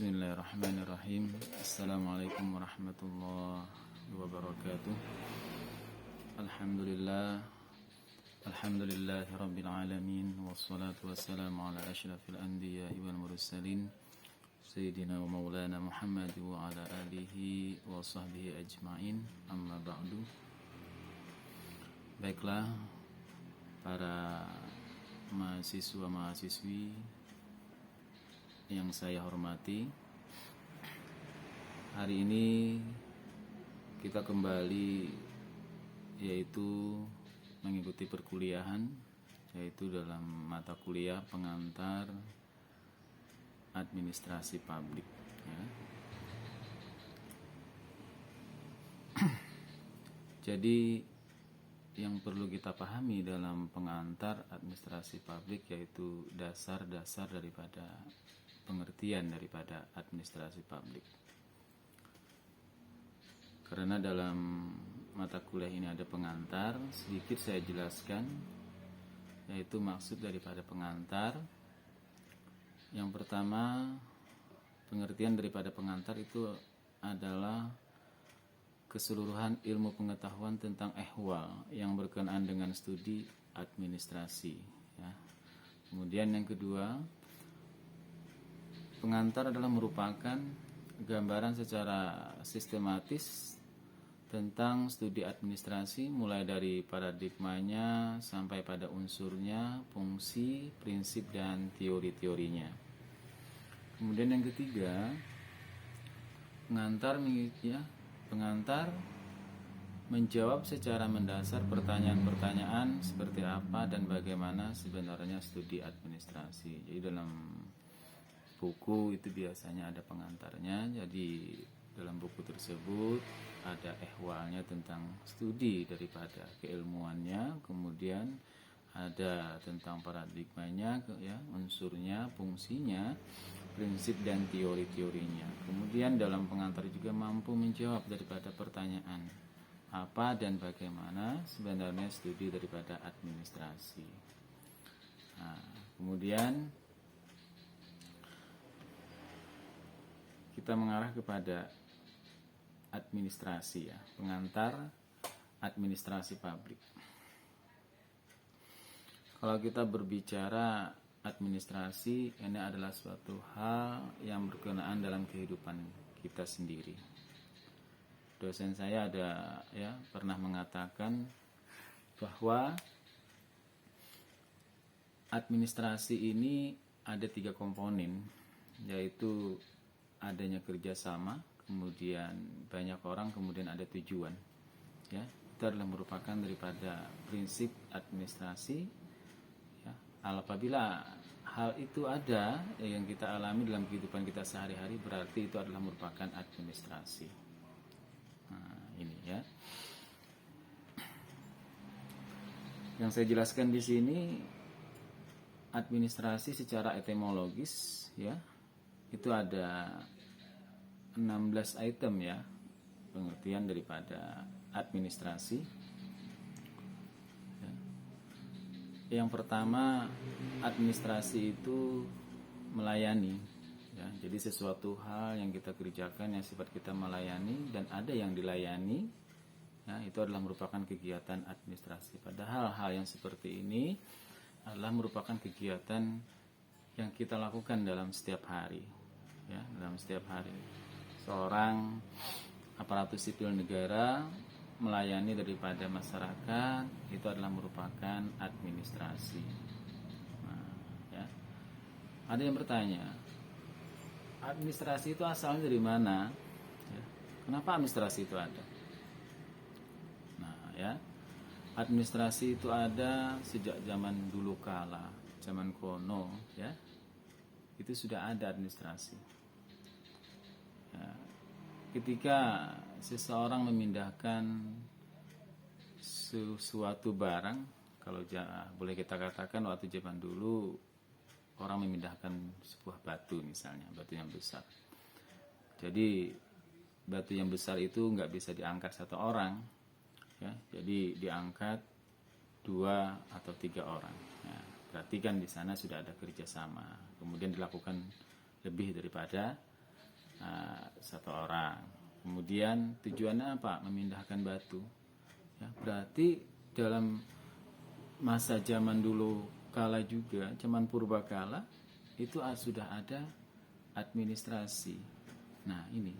Bismillahirrahmanirrahim. Assalamualaikum warahmatullahi wabarakatuh. Alhamdulillahi rabbil alamin. Wassalatu wassalamu ala asyrafil anbiya'i wal mursalin Sayyidina wa maulana Muhammad wa ala alihi wa sahbihi ajma'in. Amma ba'du. Baiklah, para mahasiswa-mahasiswi yang saya hormati, hari ini kita kembali yaitu mengikuti perkuliahan, yaitu dalam mata kuliah pengantar administrasi publik ya. Jadi yang perlu kita pahami dalam pengantar administrasi publik yaitu dasar-dasar daripada pengertian daripada administrasi publik. Karena dalam mata kuliah ini ada pengantar, sedikit saya jelaskan yaitu maksud daripada pengantar. Yang pertama, pengertian daripada pengantar itu adalah keseluruhan ilmu pengetahuan tentang ehwal yang berkenaan dengan studi administrasi ya. Kemudian yang kedua, pengantar adalah merupakan gambaran secara sistematis tentang studi administrasi, mulai dari paradigmanya sampai pada unsurnya, fungsi, prinsip, dan teori-teorinya. Kemudian yang ketiga, pengantar menjawab secara mendasar pertanyaan-pertanyaan seperti apa dan bagaimana sebenarnya studi administrasi. Jadi dalam buku itu biasanya ada pengantarnya. Jadi dalam buku tersebut ada ehwalnya tentang studi daripada keilmuannya, kemudian ada tentang paradigmanya ya, unsurnya, fungsinya, prinsip dan teori-teorinya. Kemudian dalam pengantar juga mampu menjawab daripada pertanyaan apa dan bagaimana sebenarnya studi daripada administrasi. Nah, kemudian kita mengarah kepada administrasi ya, pengantar administrasi publik. Kalau kita berbicara administrasi, ini adalah suatu hal yang berkenaan dalam kehidupan kita sendiri. Dosen saya pernah mengatakan bahwa administrasi ini ada 3 komponen, yaitu adanya kerjasama, kemudian banyak orang, kemudian ada tujuan. Ya, itu adalah merupakan daripada prinsip administrasi. Ya, apabila hal itu ada yang kita alami dalam kehidupan kita sehari-hari, berarti itu adalah merupakan administrasi. Nah, ini ya. Yang saya jelaskan di sini, administrasi secara etimologis ya, itu ada 16 item ya, pengertian daripada administrasi ya. Yang pertama, administrasi itu melayani ya. Jadi sesuatu hal yang kita kerjakan yang sifat kita melayani dan ada yang dilayani ya, itu adalah merupakan kegiatan administrasi. Padahal hal yang seperti ini adalah merupakan kegiatan yang kita lakukan dalam setiap hari ya, dalam setiap hari. Seorang aparatur sipil negara melayani daripada masyarakat, itu adalah merupakan administrasi. Nah, ya. Ada yang bertanya, administrasi itu asalnya dari mana? Ya. Kenapa administrasi itu ada? Nah, ya, administrasi itu ada sejak zaman dulu kala, zaman kuno, ya. Itu sudah ada administrasi. Ya, ketika seseorang memindahkan sesuatu barang, kalau boleh kita katakan waktu zaman dulu orang memindahkan sebuah batu, misalnya batu yang besar. Jadi batu yang besar itu nggak bisa diangkat satu orang, ya. Jadi diangkat 2 atau 3 orang. Ya, berarti kan di sana sudah ada kerjasama. Kemudian dilakukan lebih daripada satu orang. Kemudian tujuannya apa? Memindahkan batu. Ya, berarti dalam masa zaman dulu kala juga, zaman purbakala itu sudah ada administrasi. Nah, ini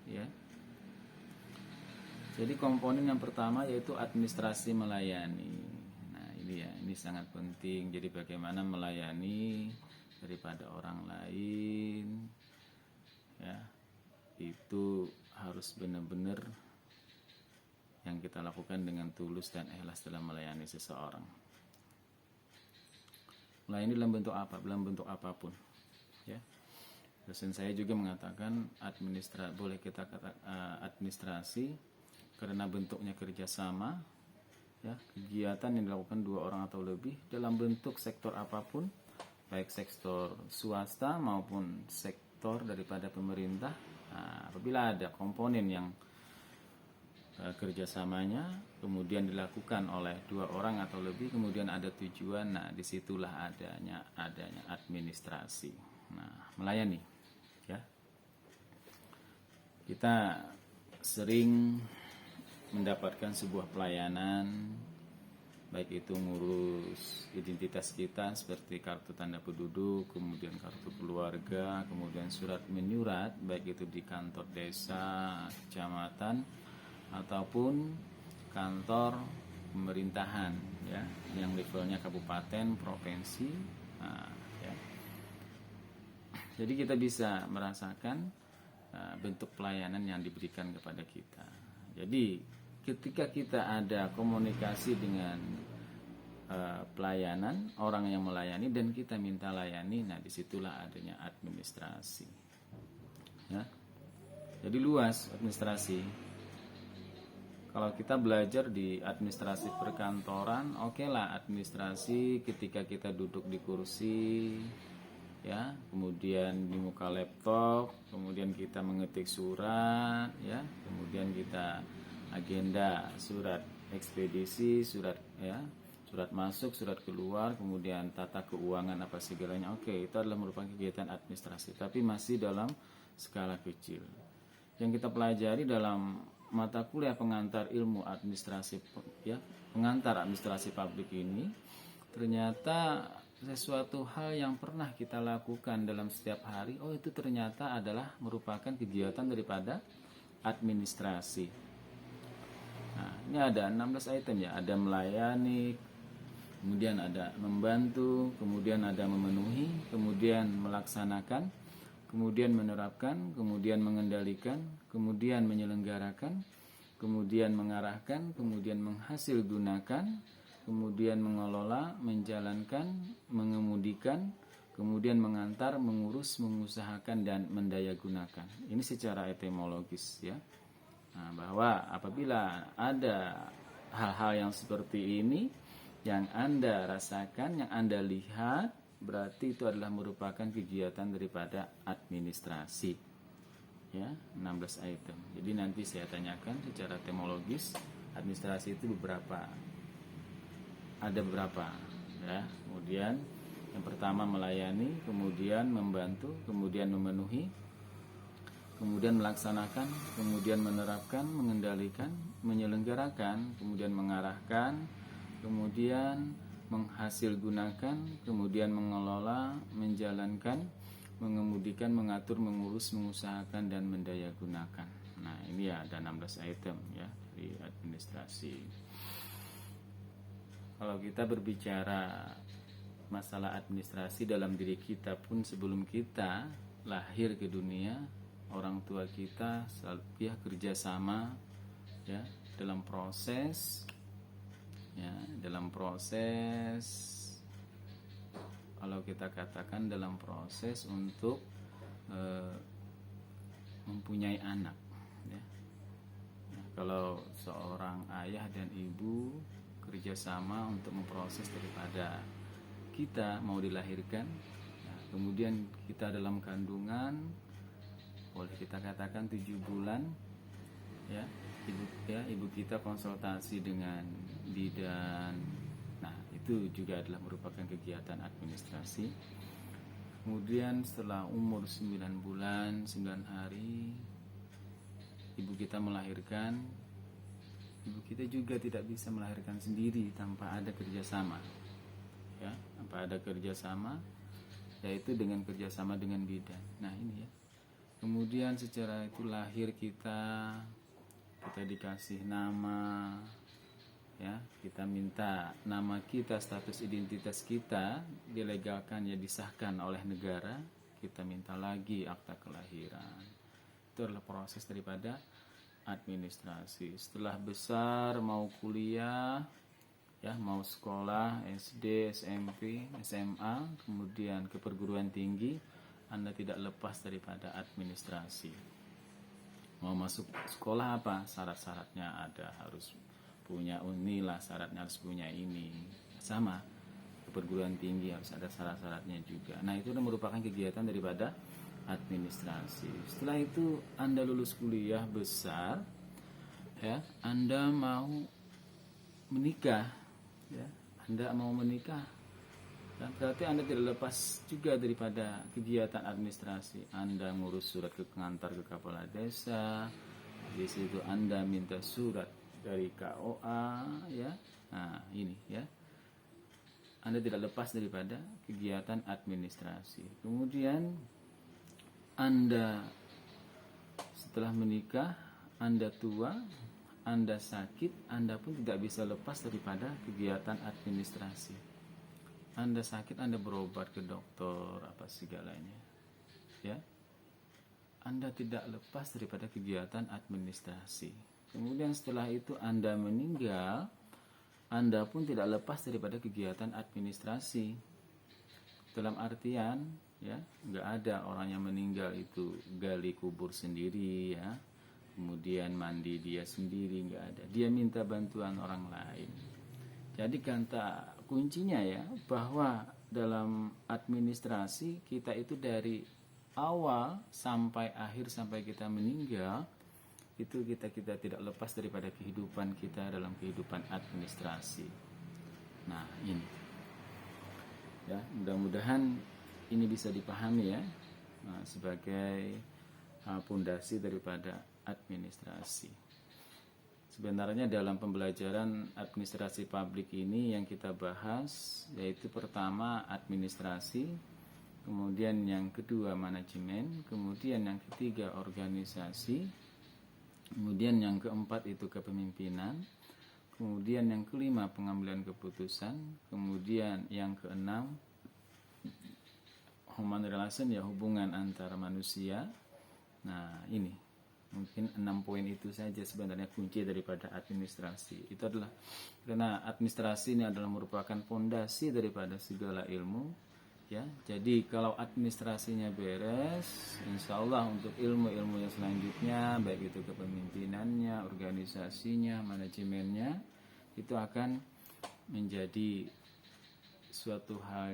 ya. Jadi komponen yang pertama yaitu administrasi melayani. Nah, ini ya, ini sangat penting. Jadi bagaimana melayani daripada orang lain, ya, itu harus benar-benar yang kita lakukan dengan tulus dan ikhlas dalam melayani seseorang. Melayani dalam bentuk apa? Dalam bentuk apapun, ya. Dosen saya juga mengatakan boleh kita kata administrasi karena bentuknya kerjasama, ya, kegiatan yang dilakukan 2 orang atau lebih dalam bentuk sektor apapun, baik sektor swasta maupun sektor daripada pemerintah. Nah, apabila ada komponen yang kerjasamanya kemudian dilakukan oleh 2 orang atau lebih, kemudian ada tujuan, nah disitulah adanya administrasi. Nah, melayani, ya. Kita sering mendapatkan sebuah pelayanan, baik itu ngurus identitas kita seperti kartu tanda penduduk, kemudian kartu keluarga, kemudian surat menyurat, baik itu di kantor desa, kecamatan, ataupun kantor pemerintahan, ya, yang levelnya kabupaten, provinsi. Nah, ya. Jadi kita bisa merasakan bentuk pelayanan yang diberikan kepada kita. Jadi ketika kita ada komunikasi dengan pelayanan, orang yang melayani dan kita minta layani, nah disitulah adanya administrasi, ya. Jadi luas administrasi. Kalau kita belajar di administrasi perkantoran, oke lah administrasi ketika kita duduk di kursi, ya, kemudian di muka laptop, kemudian kita mengetik surat, ya, kemudian kita agenda, surat ekspedisi, surat masuk, surat keluar, kemudian tata keuangan apa segalanya. Oke, itu adalah merupakan kegiatan administrasi, tapi masih dalam skala kecil. Yang kita pelajari dalam mata kuliah pengantar ilmu administrasi, ya, pengantar administrasi publik ini, ternyata sesuatu hal yang pernah kita lakukan dalam setiap hari, itu ternyata adalah merupakan kegiatan daripada administrasi. Nah, ini ada 16 item, ya. Ada melayani, kemudian ada membantu, kemudian ada memenuhi, kemudian melaksanakan, kemudian menerapkan, kemudian mengendalikan, kemudian menyelenggarakan, kemudian mengarahkan, kemudian menghasilgunakan, kemudian mengelola, menjalankan, mengemudikan, kemudian mengantar, mengurus, mengusahakan, dan mendayagunakan. Ini secara etimologis, ya. Nah, bahwa apabila ada hal-hal yang seperti ini yang Anda rasakan, yang Anda lihat, berarti itu adalah merupakan kegiatan daripada administrasi, ya. 16 item. Jadi nanti saya tanyakan secara etimologis, administrasi itu ada beberapa, ya. Kemudian yang pertama melayani, kemudian membantu, kemudian memenuhi, kemudian melaksanakan, kemudian menerapkan, mengendalikan, menyelenggarakan, kemudian mengarahkan, kemudian menghasilgunakan, kemudian mengelola, menjalankan, mengemudikan, mengatur, mengurus, mengusahakan, dan mendayagunakan. Nah, ini ya ada 16 item, ya, di administrasi. Kalau kita berbicara masalah administrasi dalam diri kita pun, sebelum kita lahir ke dunia, orang tua kita selalu kerjasama, ya, dalam proses, ya, kalau kita katakan dalam proses untuk mempunyai anak, ya. Nah, kalau seorang ayah dan ibu kerjasama untuk memproses daripada kita mau dilahirkan, nah, kemudian kita dalam kandungan, boleh kita katakan 7 bulan, ya, ibu kita konsultasi dengan bidan. Nah, itu juga adalah merupakan kegiatan administrasi. Kemudian setelah umur 9 bulan 9 hari ibu kita melahirkan. Ibu kita juga tidak bisa melahirkan sendiri tanpa ada kerjasama, ya, tanpa ada kerjasama, yaitu dengan kerjasama dengan bidan. Nah ini ya. Kemudian secara itu lahir kita dikasih nama, ya, kita minta nama kita, status identitas kita dilegalkan, ya, disahkan oleh negara. Kita minta lagi akta kelahiran. Itu adalah proses daripada administrasi. Setelah besar mau kuliah, ya, mau sekolah SD, SMP, SMA, kemudian ke perguruan tinggi, Anda tidak lepas daripada administrasi. Mau masuk sekolah apa? Syarat-syaratnya ada, harus punya inilah, syaratnya harus punya ini. Sama, ke perguruan tinggi harus ada syarat-syaratnya juga. Nah, itu merupakan kegiatan daripada administrasi. Setelah itu Anda lulus kuliah besar, ya, Anda mau menikah, ya, Anda mau menikah, dan berarti Anda tidak lepas juga daripada kegiatan administrasi. Anda ngurus surat ke pengantar ke kepala desa, di situ Anda minta surat dari KOA, ya. Nah ini, ya, Anda tidak lepas daripada kegiatan administrasi. Kemudian Anda setelah menikah, Anda tua, Anda sakit, Anda pun tidak bisa lepas daripada kegiatan administrasi. Anda sakit, Anda berobat ke dokter, apa segalanya, ya. Anda tidak lepas daripada kegiatan administrasi. Kemudian setelah itu Anda meninggal, Anda pun tidak lepas daripada kegiatan administrasi. Dalam artian, ya, nggak ada orang yang meninggal itu gali kubur sendiri, ya, kemudian mandi dia sendiri, nggak ada. Dia minta bantuan orang lain. Jadi kata kuncinya, ya, bahwa dalam administrasi kita itu dari awal sampai akhir, sampai kita meninggal, itu kita tidak lepas daripada kehidupan kita dalam kehidupan administrasi. Nah ini, ya, mudah-mudahan ini bisa dipahami, ya, sebagai pondasi daripada administrasi. Sebenarnya dalam pembelajaran administrasi publik ini yang kita bahas yaitu pertama administrasi, kemudian yang kedua manajemen, kemudian yang ketiga organisasi, kemudian yang keempat itu kepemimpinan, kemudian yang kelima pengambilan keputusan, kemudian yang keenam human relation, ya, hubungan antara manusia. Nah ini mungkin 6 poin itu saja sebenarnya kunci daripada administrasi. Itu adalah karena administrasi ini adalah merupakan fondasi daripada segala ilmu, ya. Jadi kalau administrasinya beres, insya Allah untuk ilmu-ilmu yang selanjutnya, baik itu kepemimpinannya, organisasinya, manajemennya, itu akan menjadi suatu hal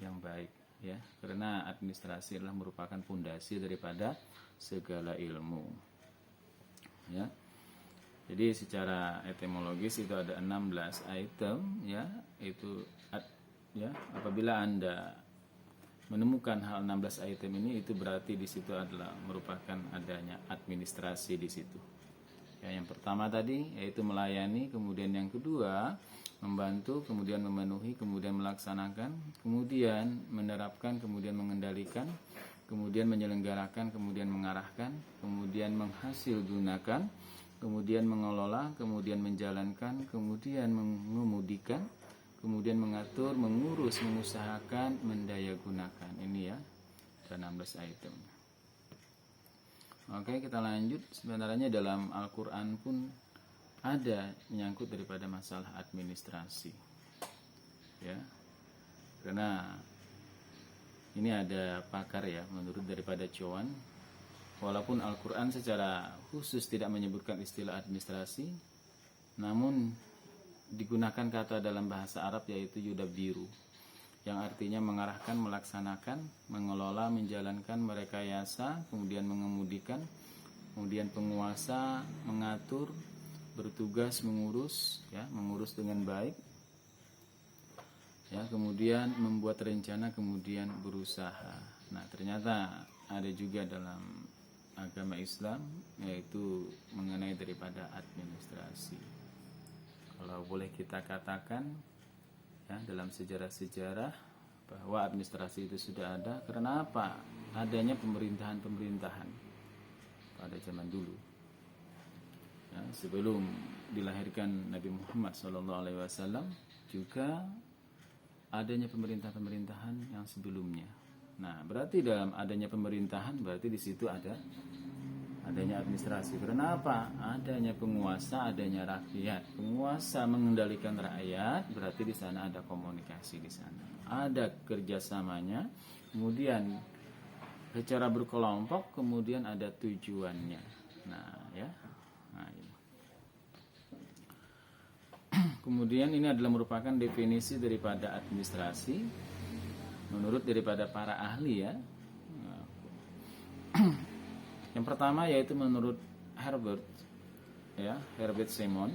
yang baik, ya, karena administrasi adalah merupakan fondasi daripada segala ilmu, ya. Jadi secara etimologis itu ada 16 item, ya, itu, ya, apabila Anda menemukan hal 16 item ini, itu berarti di situ adalah merupakan adanya administrasi di situ. Ya, yang pertama tadi yaitu melayani, kemudian yang kedua membantu, kemudian memenuhi, kemudian melaksanakan, kemudian menerapkan, kemudian mengendalikan, kemudian menyelenggarakan, kemudian mengarahkan, kemudian menghasilgunakan, kemudian mengelola, kemudian menjalankan, kemudian mengemudikan, kemudian mengatur, mengurus, mengusahakan, mendayagunakan. Ini, ya, ada 16 item. Oke, kita lanjut. Sebenarnya dalam Al-Quran pun ada menyangkut daripada masalah administrasi, ya, karena ini ada pakar, ya, menurut daripada Chuan, walaupun Al-Quran secara khusus tidak menyebutkan istilah administrasi, namun digunakan kata dalam bahasa Arab yaitu yudabbiru, yang artinya mengarahkan, melaksanakan, mengelola, menjalankan, merekayasa, kemudian mengemudikan, kemudian penguasa, mengatur, bertugas, mengurus, ya, mengurus dengan baik, ya, kemudian membuat rencana, kemudian berusaha. Nah, ternyata ada juga dalam agama Islam, yaitu mengenai daripada administrasi. Kalau boleh kita katakan, ya, dalam sejarah-sejarah bahwa administrasi itu sudah ada. Karena apa? Adanya pemerintahan-pemerintahan pada zaman dulu. Ya, sebelum dilahirkan Nabi Muhammad SAW juga adanya pemerintahan-pemerintahan yang sebelumnya. Nah, berarti dalam adanya pemerintahan berarti di situ adanya administrasi. Karena apa? Adanya penguasa, adanya rakyat. Penguasa mengendalikan rakyat, berarti di sana ada komunikasi di sana. Ada kerjasamanya, kemudian secara berkelompok, kemudian ada tujuannya. Nah, ya. Nah, ini. Kemudian ini adalah merupakan definisi daripada administrasi menurut daripada para ahli, ya. Yang pertama yaitu menurut Herbert Simon,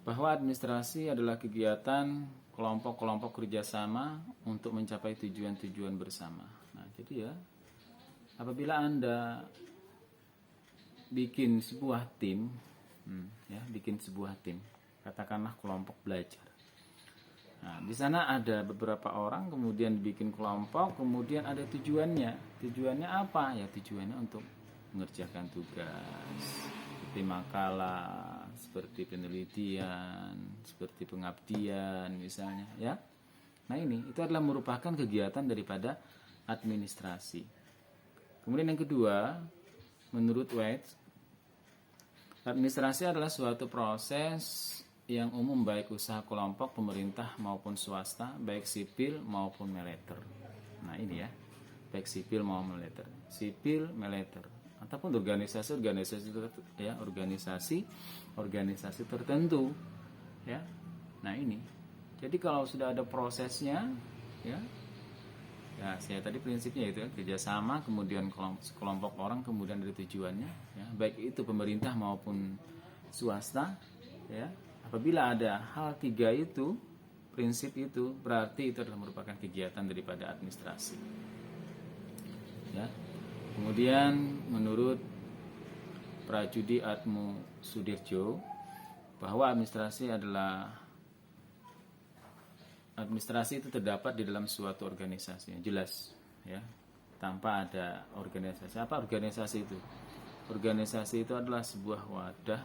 bahwa administrasi adalah kegiatan kelompok-kelompok kerjasama untuk mencapai tujuan-tujuan bersama. Nah, jadi ya, apabila Anda bikin sebuah tim, katakanlah kelompok belajar. Nah, di sana ada beberapa orang, kemudian bikin kelompok, kemudian ada tujuannya. Tujuannya apa? Ya, tujuannya untuk mengerjakan tugas, seperti makalah, seperti penelitian, seperti pengabdian misalnya, ya. Nah, itu adalah merupakan kegiatan daripada administrasi. Kemudian yang kedua, menurut White, administrasi adalah suatu proses yang umum baik usaha kelompok, pemerintah maupun swasta, baik sipil maupun militer. Nah, ini ya, baik sipil maupun militer, sipil, militer, ataupun organisasi tertentu, ya. Nah, ini. Jadi kalau sudah ada prosesnya, ya saya tadi prinsipnya itu ya, kerjasama, kemudian kelompok orang, kemudian dari tujuannya, ya, baik itu pemerintah maupun swasta, ya. Apabila ada hal tiga itu, prinsip itu, berarti itu adalah merupakan kegiatan daripada administrasi. Ya. Kemudian menurut Prajudi Atmo Sudirjo, bahwa administrasi itu terdapat di dalam suatu organisasi, jelas, ya. Tanpa ada organisasi. Apa organisasi itu? Organisasi itu adalah sebuah wadah,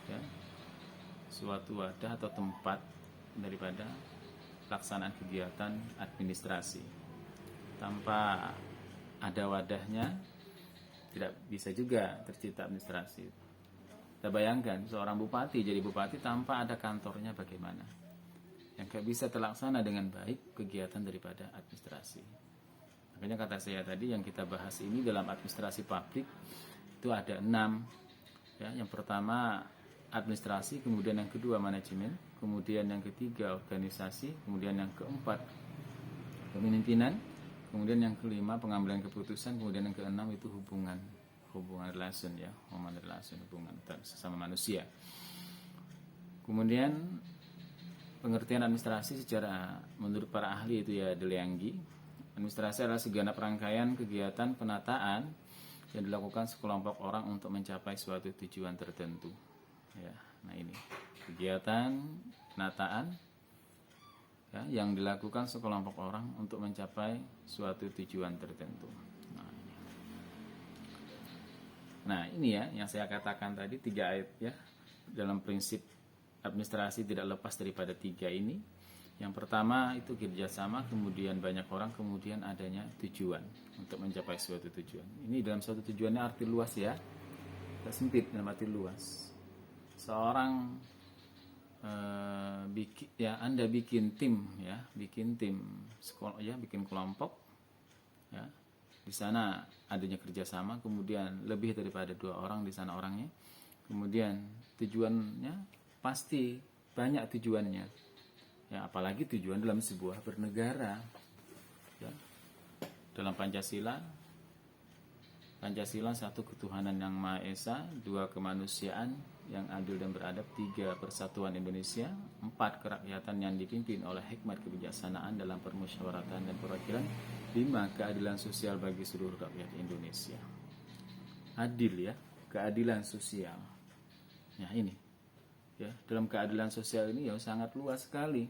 ya, suatu wadah atau tempat daripada pelaksanaan kegiatan administrasi. Tanpa ada wadahnya, tidak bisa juga tercipta administrasi. Kita bayangkan seorang bupati jadi bupati tanpa ada kantornya, bagaimana? Yang gak bisa terlaksana dengan baik kegiatan daripada administrasi. Makanya kata saya tadi, yang kita bahas ini dalam administrasi publik itu ada 6. Ya, yang pertama administrasi, kemudian yang kedua manajemen, kemudian yang ketiga organisasi, kemudian yang keempat kepemimpinan, kemudian yang kelima pengambilan keputusan, kemudian yang keenam itu hubungan relation, ya, hubungan sesama manusia. Kemudian pengertian administrasi secara menurut para ahli itu ya Deleanggi, administrasi adalah segenap rangkaian kegiatan penataan yang dilakukan sekelompok orang untuk mencapai suatu tujuan tertentu. Ya, nah ini kegiatan penataan, ya, yang dilakukan sekelompok orang untuk mencapai suatu tujuan tertentu. Nah ini ya yang saya katakan tadi 3 ayat, ya, dalam prinsip administrasi tidak lepas daripada 3 ini. Yang pertama itu kerjasama, kemudian banyak orang, kemudian adanya tujuan untuk mencapai suatu tujuan. Ini dalam suatu tujuannya arti luas, ya, tidak sempit, dalam arti luas. Seorang Anda bikin tim, ya, bikin sekolah, ya, bikin kelompok, ya. Di sana adanya kerjasama, kemudian lebih daripada 2 orang di sana orangnya, kemudian tujuannya pasti banyak tujuannya, ya, apalagi tujuan dalam sebuah bernegara, ya. Dalam Pancasila Pancasila, satu, ketuhanan yang Maha Esa, dua, kemanusiaan yang adil dan beradab, tiga, persatuan Indonesia, empat, kerakyatan yang dipimpin oleh hikmat kebijaksanaan dalam permusyawaratan dan perwakilan, lima, keadilan sosial bagi seluruh rakyat Indonesia. Adil ya, keadilan sosial. Ya ini, ya dalam keadilan sosial ini ya sangat luas sekali.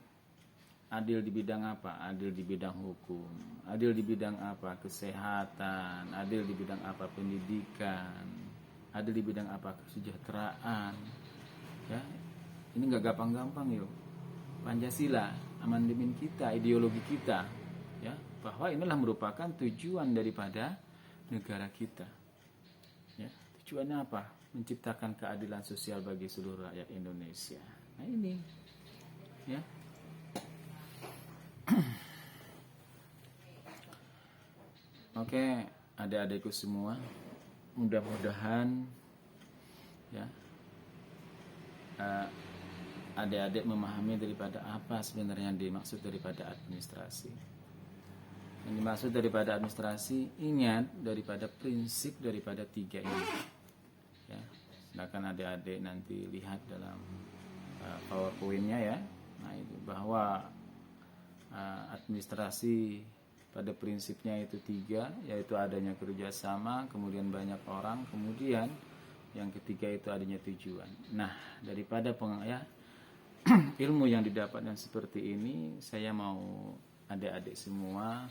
Adil di bidang apa? Adil di bidang hukum. Adil di bidang apa? Kesehatan. Adil di bidang apa? Pendidikan. Adil di bidang apa? Kesejahteraan. Ya, ini nggak gampang-gampang yuk. Pancasila, amandemen kita, ideologi kita, ya, bahwa inilah merupakan tujuan daripada negara kita. Ya, tujuannya apa? Menciptakan keadilan sosial bagi seluruh rakyat Indonesia. Nah ini, ya. Oke, adik-adikku semua, mudah-mudahan ya adik-adik memahami daripada apa sebenarnya yang dimaksud daripada administrasi. Yang dimaksud daripada administrasi, ingat daripada prinsip daripada tiga ini. Ya, silakan adik-adik nanti lihat dalam PowerPoint-nya ya. Nah itu bahwa administrasi pada prinsipnya itu tiga, yaitu adanya kerjasama, kemudian banyak orang, kemudian yang ketiga itu adanya tujuan. Nah daripada ilmu yang didapatkan seperti ini, saya mau adik-adik semua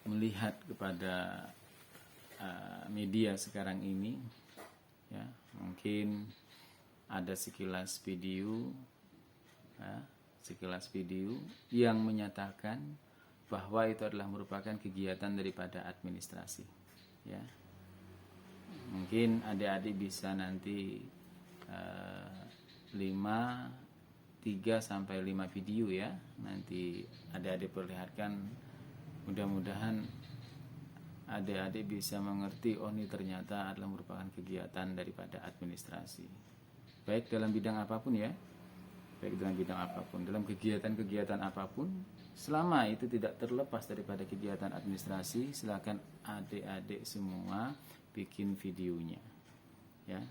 melihat kepada media sekarang ini, ya mungkin ada sekilas video, ya, yang menyatakan bahwa itu adalah merupakan kegiatan daripada administrasi. Ya, mungkin adik-adik bisa nanti 3 sampai 5 video ya. Nanti adik-adik perlihatkan, mudah-mudahan adik-adik bisa mengerti, oh ini ternyata adalah merupakan kegiatan daripada administrasi. Baik dalam bidang apapun ya. Dalam kegiatan-kegiatan apapun, selama itu tidak terlepas daripada kegiatan administrasi, silakan adik-adik semua bikin videonya, ya.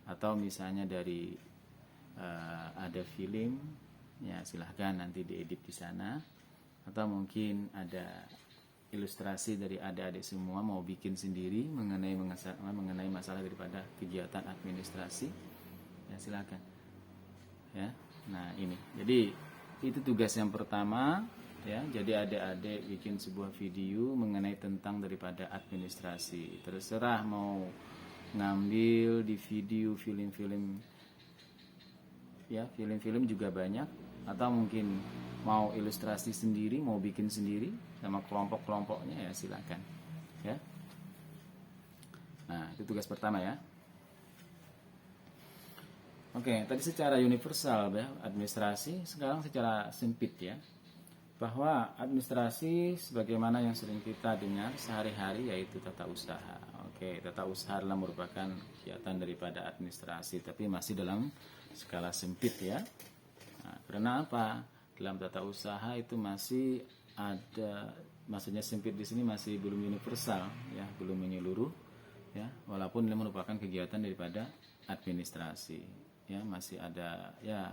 Atau misalnya dari ada film, ya silahkan nanti diedit di sana. Atau mungkin ada ilustrasi dari adik-adik semua mau bikin sendiri mengenai masalah daripada kegiatan administrasi, ya silakan. Ya, nah ini. Jadi itu tugas yang pertama, ya. Jadi adik-adik bikin sebuah video mengenai tentang daripada administrasi. Terserah mau ngambil di video film-film, ya film-film juga banyak. Atau mungkin mau ilustrasi sendiri, mau bikin sendiri sama kelompok-kelompoknya, ya silakan. Ya. Nah itu tugas pertama ya. Oke, tadi secara universal ya, administrasi. Sekarang secara sempit ya, bahwa administrasi sebagaimana yang sering kita dengar sehari-hari yaitu tata usaha. Oke, tata usaha adalah merupakan kegiatan daripada administrasi, tapi masih dalam skala sempit ya. Nah, karena apa? Dalam tata usaha itu masih ada, maksudnya sempit di sini masih belum universal ya, belum menyeluruh ya, walaupun ini merupakan kegiatan daripada administrasi. Ya masih ada ya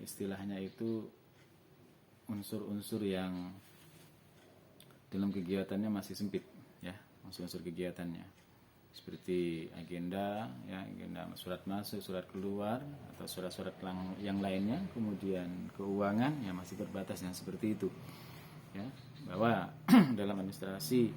istilahnya itu unsur-unsur yang dalam kegiatannya masih sempit ya, unsur-unsur kegiatannya seperti agenda ya, agenda surat masuk, surat keluar atau surat-surat yang lainnya, kemudian keuangan ya masih terbatas yang seperti itu ya, bahwa dalam administrasi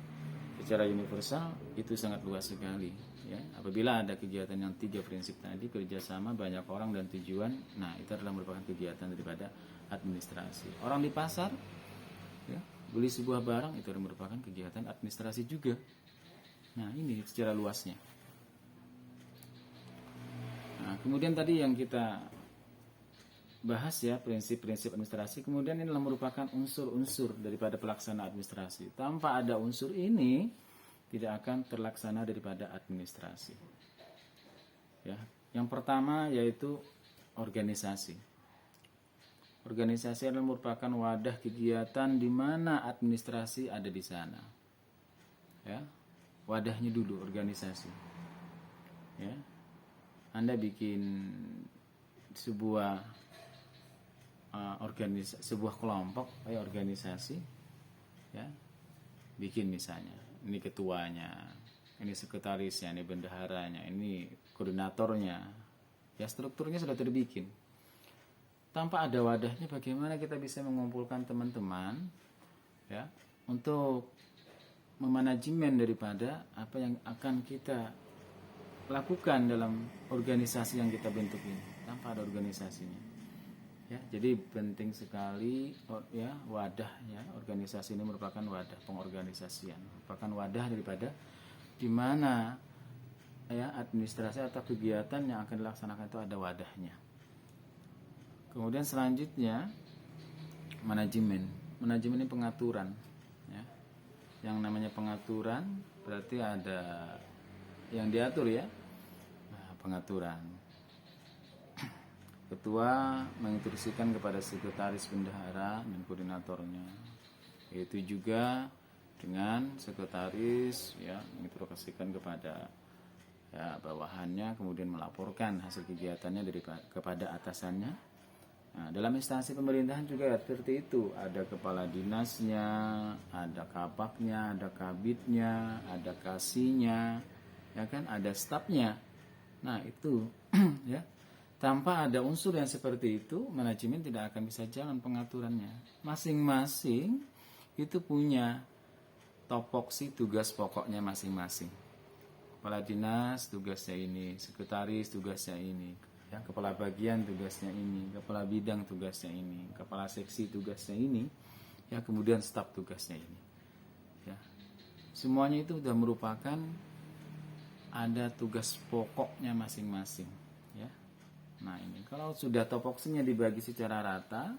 secara universal itu sangat luas sekali ya. Apabila ada kegiatan yang 3 prinsip tadi, kerjasama, banyak orang, dan tujuan, nah itu adalah merupakan kegiatan daripada administrasi. Orang di pasar ya, beli sebuah barang, itu adalah merupakan kegiatan administrasi juga. Nah ini secara luasnya. Nah kemudian tadi yang kita bahas ya, prinsip-prinsip administrasi, kemudian ini adalah merupakan unsur-unsur daripada pelaksana administrasi. Tanpa ada unsur ini tidak akan terlaksana daripada administrasi. Ya, yang pertama yaitu organisasi. Organisasi adalah merupakan wadah kegiatan di mana administrasi ada di sana. ya, wadahnya dulu organisasi. Ya, Anda bikin sebuah sebuah kelompok, organisasi, ya, bikin misalnya, ini ketuanya, ini sekretarisnya, ini bendaharanya, ini koordinatornya, ya, strukturnya sudah terbikin. Tanpa ada wadahnya, bagaimana kita bisa mengumpulkan teman-teman, ya, untuk memanajemen daripada apa yang akan kita lakukan dalam organisasi yang kita bentuk ini. Tanpa ada organisasinya, ya, jadi penting sekali, ya, wadah, ya, organisasi ini merupakan wadah pengorganisasian, merupakan wadah daripada di mana, ya, administrasi atau kegiatan yang akan dilaksanakan itu ada wadahnya. Kemudian selanjutnya manajemen ini pengaturan, ya. Yang namanya pengaturan berarti ada yang diatur, ya. Nah, pengaturan. Ketua menginstruksikan kepada sekretaris bendahara dan koordinatornya. Itu juga dengan sekretaris, ya, menginstruksikan kepada, ya, bawahannya, kemudian melaporkan hasil kegiatannya kepada atasannya. Nah, dalam instansi pemerintahan juga seperti itu. Ada kepala dinasnya, ada kabaknya, ada kabitnya, ada kasihnya, ya kan, ada stafnya. Nah, itu ya. Tanpa ada unsur yang seperti itu, manajemen tidak akan bisa jalan pengaturannya. Masing-masing itu punya topoksi tugas pokoknya masing-masing. Kepala dinas tugasnya ini, sekretaris tugasnya ini, ya, kepala bagian tugasnya ini, kepala bidang tugasnya ini, kepala seksi tugasnya ini, ya, kemudian staf tugasnya ini. Ya. Semuanya itu sudah merupakan ada tugas pokoknya masing-masing, ya. Nah, ini kalau sudah topoksinya dibagi secara rata,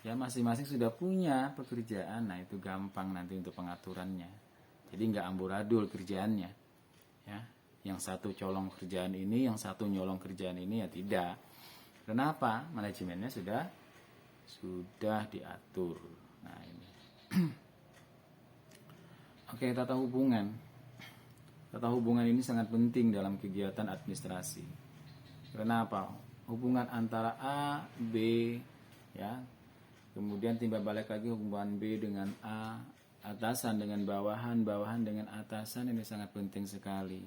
ya, masing-masing sudah punya pekerjaan. Nah, itu gampang nanti untuk pengaturannya. Jadi nggak amburadul kerjaannya, ya. Yang satu colong kerjaan ini, yang satu nyolong kerjaan ini, ya tidak. Kenapa? Manajemennya sudah diatur. Nah, ini. Oke, tata hubungan. Tata hubungan ini sangat penting dalam kegiatan administrasi. Kenapa? Hubungan antara A, B, ya, kemudian timbal balik lagi hubungan B dengan A, atasan dengan bawahan, bawahan dengan atasan, ini sangat penting sekali.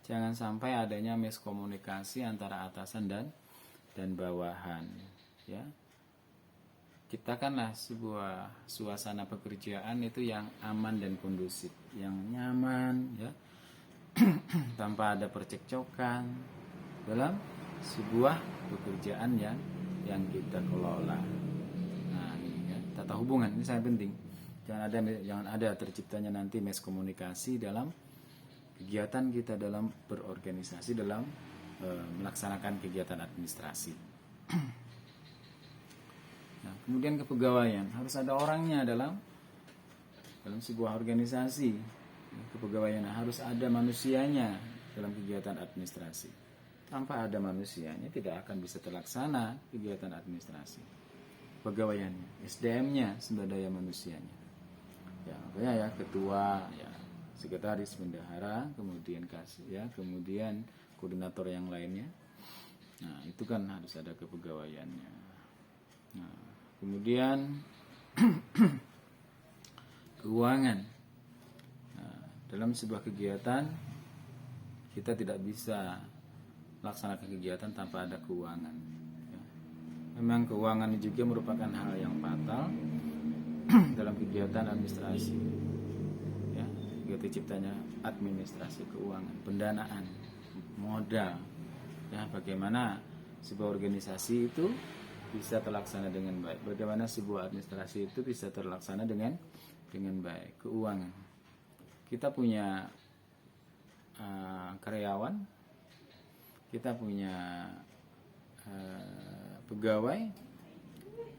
Jangan sampai adanya miskomunikasi antara atasan dan bawahan, ya. Ciptakanlah sebuah suasana pekerjaan itu yang aman dan kondusif, yang nyaman, ya, tanpa ada percekcokan dalam sebuah pekerjaan yang kita kelola. Nah, ini, ya, tata hubungan ini sangat penting. Jangan ada terciptanya nanti miskomunikasi dalam kegiatan kita dalam berorganisasi, dalam melaksanakan kegiatan administrasi. Nah, kemudian kepegawaian, harus ada orangnya dalam sebuah organisasi. Kepegawaian harus ada manusianya dalam kegiatan administrasi. Tanpa ada manusianya tidak akan bisa terlaksana kegiatan administrasi. Pegawaiannya, SDM-nya, sumber daya manusianya. Ya, makanya, ya, ketua, ya, sekretaris bendahara, kemudian kasih, ya, kemudian koordinator yang lainnya. Nah, itu kan harus ada kepegawaiannya. Nah, kemudian keuangan. Nah, dalam sebuah kegiatan kita tidak bisa laksanakan kegiatan tanpa ada keuangan, ya. Memang keuangan juga merupakan hal yang fatal dalam kegiatan administrasi, ya. Terciptanya administrasi keuangan, pendanaan, modal, ya, bagaimana sebuah organisasi itu bisa terlaksana dengan baik, bagaimana sebuah administrasi itu bisa terlaksana dengan baik. Keuangan, kita punya karyawan, kita punya pegawai,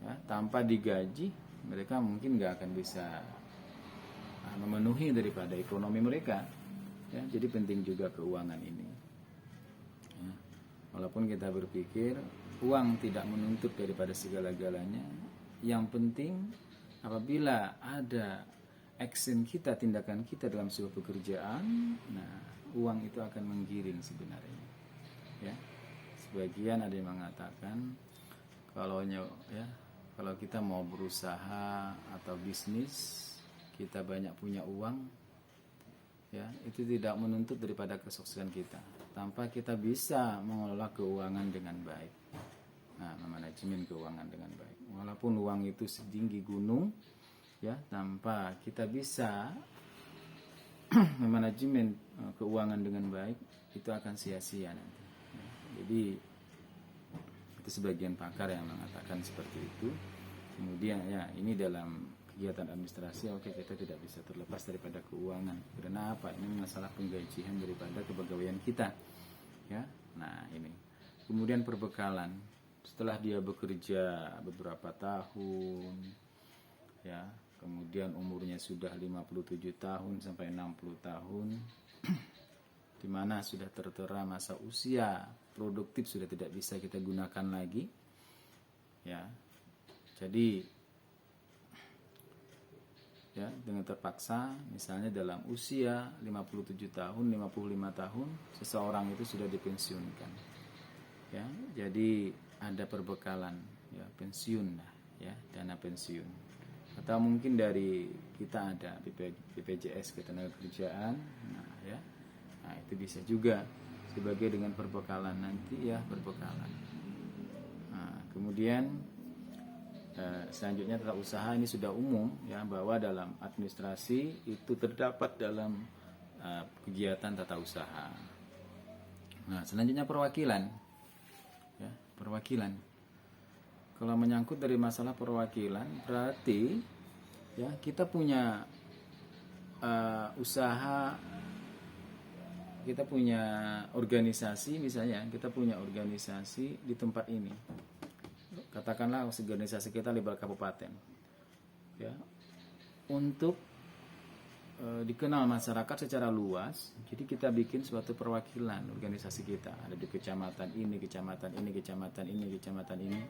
ya, tanpa digaji mereka mungkin nggak akan bisa memenuhi daripada ekonomi mereka, ya. Jadi penting juga keuangan ini, ya. Walaupun kita berpikir uang tidak menuntut daripada segala-galanya, yang penting apabila ada action kita, tindakan kita dalam sebuah pekerjaan, nah uang itu akan menggiring sebenarnya. Ya, sebagian ada yang mengatakan kalau kita mau berusaha atau bisnis, kita banyak punya uang, ya itu tidak menuntut daripada kesuksesan kita tanpa kita bisa mengelola keuangan dengan baik. Nah, memanajemen keuangan dengan baik. Walaupun uang itu setinggi gunung, ya tanpa kita bisa memanajemen keuangan dengan baik, itu akan sia-sia nanti. Ya, jadi itu sebagian pakar yang mengatakan seperti itu. Kemudian ya ini dalam kegiatan administrasi, oke, kita tidak bisa terlepas daripada keuangan. Karena apa? Ini masalah penggajian daripada kepegawaian kita. Ya, nah ini. Kemudian perbekalan. Setelah dia bekerja beberapa tahun, ya, kemudian umurnya sudah 57 tahun sampai 60 tahun, di mana sudah tertera masa usia produktif sudah tidak bisa kita gunakan lagi, ya. Jadi ya dengan terpaksa misalnya dalam usia 57 tahun, 55 tahun seseorang itu sudah dipensiunkan. Ya, jadi ada perbekalan, ya pensiun lah, ya dana pensiun. Atau mungkin dari kita ada BPJS Ketenagakerjaan, nah itu bisa juga sebagai dengan perbekalan nanti, ya perbekalan. Nah, kemudian selanjutnya tata usaha ini sudah umum, ya bahwa dalam administrasi itu terdapat dalam kegiatan tata usaha. Nah, selanjutnya perwakilan. Ya, perwakilan. Kalau menyangkut dari masalah perwakilan, berarti ya kita punya usaha, kita punya organisasi, misalnya kita punya organisasi di tempat ini. Katakanlah organisasi kita level kabupaten. Ya. Untuk dikenal masyarakat secara luas, jadi kita bikin suatu perwakilan organisasi kita, ada di kecamatan ini, kecamatan ini, kecamatan ini, kecamatan ini.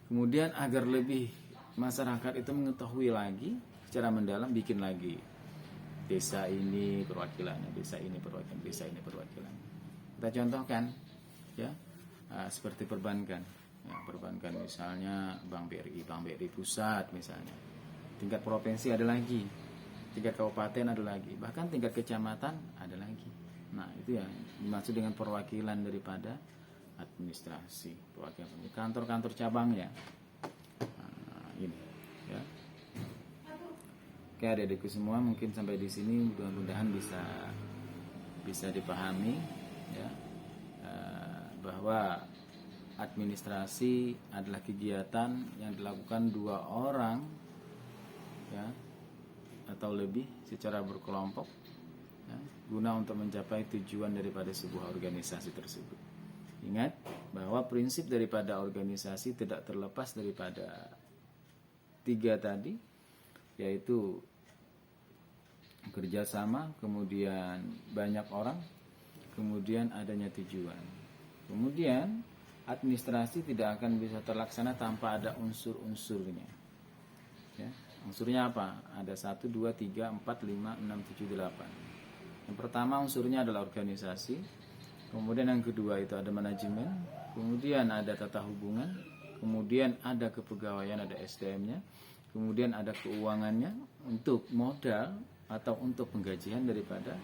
Kemudian agar lebih masyarakat itu mengetahui lagi secara mendalam, bikin lagi desa ini perwakilannya, desa ini perwakilan, desa ini perwakilan. Kita contohkan, ya seperti perbankan, ya, perbankan misalnya Bank BRI pusat misalnya, tingkat provinsi ada lagi, tingkat kabupaten ada lagi, bahkan tingkat kecamatan ada lagi. Nah, itu yang dimaksud dengan perwakilan daripada administrasi, perwakilan kantor-kantor cabangnya. Nah, ini, ya. Oke, adik-adikku semua, mungkin sampai di sini mudah-mudahan bisa dipahami, ya, bahwa administrasi adalah kegiatan yang dilakukan dua orang, ya, atau lebih secara berkelompok, ya, guna untuk mencapai tujuan daripada sebuah organisasi tersebut. Ingat bahwa prinsip daripada organisasi tidak terlepas daripada 3 tadi, yaitu kerjasama, kemudian banyak orang, kemudian adanya tujuan. Kemudian administrasi tidak akan bisa terlaksana tanpa ada unsur-unsurnya. Ya. Unsurnya apa? Ada 1, 2, 3, 4, 5, 6, 7, 8. Yang pertama unsurnya adalah organisasi. Kemudian yang kedua itu ada manajemen. Kemudian ada tata hubungan. Kemudian ada kepegawaian, ada SDM-nya. Kemudian ada keuangannya untuk modal atau untuk penggajian daripada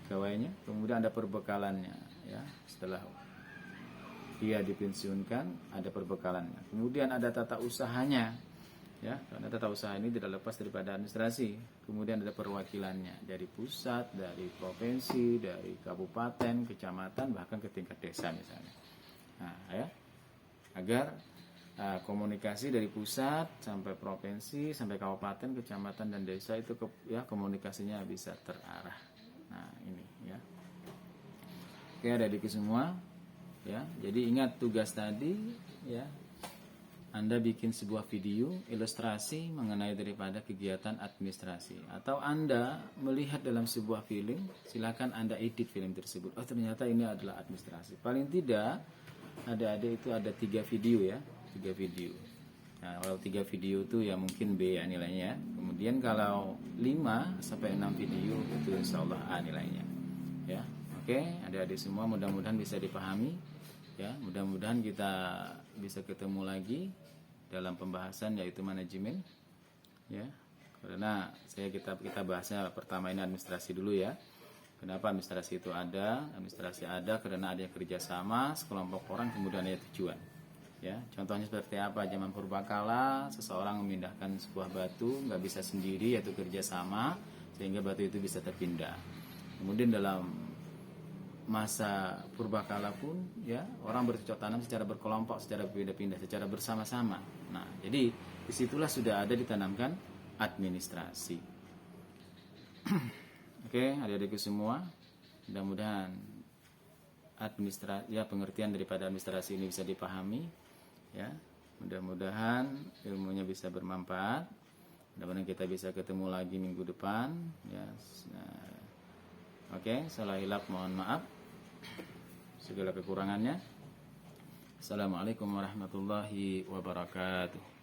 pegawainya. Kemudian ada perbekalannya, ya. Setelah dia dipensiunkan, ada perbekalannya. Kemudian ada tata usahanya. Ya, karena tata usaha ini tidak lepas daripada administrasi. Kemudian ada perwakilannya dari pusat, dari provinsi, dari kabupaten, kecamatan, bahkan ke tingkat desa misalnya. Nah, ya, agar komunikasi dari pusat sampai provinsi, sampai kabupaten, kecamatan dan desa itu komunikasinya bisa terarah. Nah, ini ya. Oke, adik-adik semua, ya. Jadi ingat tugas tadi, ya. Anda bikin sebuah video ilustrasi mengenai daripada kegiatan administrasi, atau Anda melihat dalam sebuah film, silakan Anda edit film tersebut. Oh, ternyata ini adalah administrasi. Paling tidak adik-adik itu ada 3 video, ya, 3 video. Nah, kalau 3 video itu ya mungkin B ya nilainya. Kemudian Kemudian kalau 5 sampai 6 video itu insya Allah A nilainya. Ya, oke, adik-adik semua mudah-mudahan bisa dipahami. Ya, mudah-mudahan kita bisa ketemu lagi dalam pembahasan yaitu manajemen. Ya, karena kita bahasnya pertama ini administrasi dulu ya. Kenapa administrasi itu ada? Administrasi ada karena ada kerjasama sekelompok orang kemudian ada tujuan. Ya, contohnya seperti apa? Zaman purbakala seseorang memindahkan sebuah batu nggak bisa sendiri yaitu kerjasama sehingga batu itu bisa terpindah. Kemudian dalam masa purbakala pun ya orang bercocok tanam secara berkelompok, secara pindah-pindah, secara bersama-sama. Nah, jadi disitulah sudah ada ditanamkan administrasi. Oke, adik-adikku semua, mudah-mudahan administrasi ya pengertian daripada administrasi ini bisa dipahami ya. Mudah-mudahan ilmunya bisa bermanfaat. Mudah-mudahan kita bisa ketemu lagi minggu depan ya. Nah, oke, salah hilap mohon maaf. Segala kekurangannya. Assalamualaikum warahmatullahi wabarakatuh.